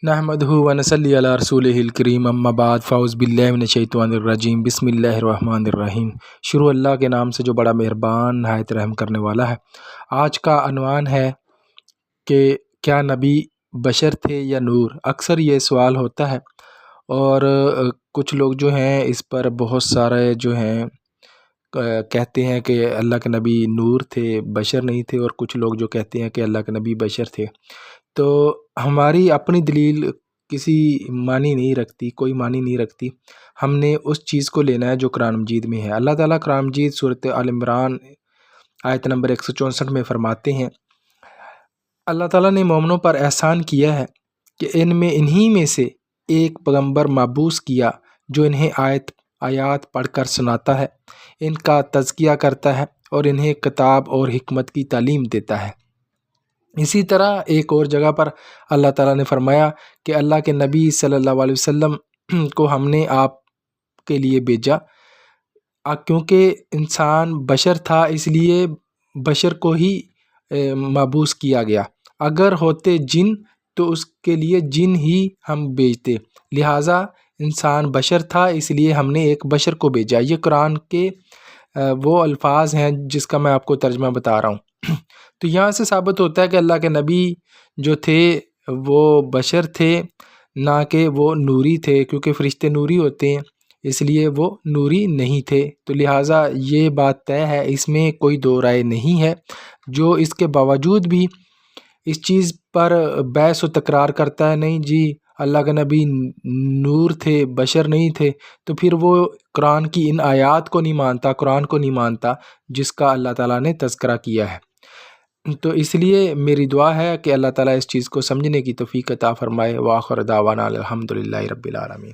نحمدہ ونصلی علی رسولہ الکریم اما بعد فاعوذ باللہ من الشیطان الرجیم بسم اللہ الرحمن الرحیم۔ شروع اللہ کے نام سے جو بڑا مہربان نہایت رحم کرنے والا ہے۔ آج کا عنوان ہے کہ کیا نبی بشر تھے یا نور؟ اکثر یہ سوال ہوتا ہے اور کچھ لوگ جو ہیں اس پر بہت سارے جو ہیں کہتے ہیں کہ اللہ کے نبی نور تھے، بشر نہیں تھے، اور کچھ لوگ جو کہتے ہیں کہ اللہ کے نبی بشر تھے۔ تو ہماری اپنی دلیل کسی معنی نہیں رکھتی، کوئی معنی نہیں رکھتی۔ ہم نے اس چیز کو لینا ہے جو قرآن مجید میں ہے۔ اللہ تعالیٰ قرآن مجید سورۃ آل عمران آیت نمبر 164 میں فرماتے ہیں، اللہ تعالیٰ نے مومنوں پر احسان کیا ہے کہ انہی میں سے ایک پیغمبر مبعوث کیا جو انہیں آیات پڑھ کر سناتا ہے، ان کا تزکیہ کرتا ہے اور انہیں کتاب اور حکمت کی تعلیم دیتا ہے۔ اسی طرح ایک اور جگہ پر اللہ تعالیٰ نے فرمایا کہ اللہ کے نبی صلی اللہ علیہ وسلم کو ہم نے آپ کے لیے بھیجا کیونکہ انسان بشر تھا، اس لیے بشر کو ہی مبعوث کیا گیا۔ اگر ہوتے جن تو اس کے لیے جن ہی ہم بھیجتے، لہٰذا انسان بشر تھا اس لیے ہم نے ایک بشر کو بھیجا۔ یہ قرآن کے وہ الفاظ ہیں جس کا میں آپ کو ترجمہ بتا رہا ہوں۔ تو یہاں سے ثابت ہوتا ہے کہ اللہ کے نبی جو تھے وہ بشر تھے، نہ کہ وہ نوری تھے، کیونکہ فرشتے نوری ہوتے ہیں اس لیے وہ نوری نہیں تھے۔ تو لہٰذا یہ بات طے ہے، اس میں کوئی دو رائے نہیں ہے۔ جو اس کے باوجود بھی اس چیز پر بحث و تکرار کرتا ہے، نہیں جی اللہ کے نبی نور تھے، بشر نہیں تھے، تو پھر وہ قرآن کی ان آیات کو نہیں مانتا، قرآن کو نہیں مانتا جس کا اللہ تعالیٰ نے تذکرہ کیا ہے۔ تو اس لیے میری دعا ہے کہ اللہ تعالیٰ اس چیز کو سمجھنے کی توفیق عطا فرمائے۔ وآخر دعوانا الحمدللہ رب العالمین۔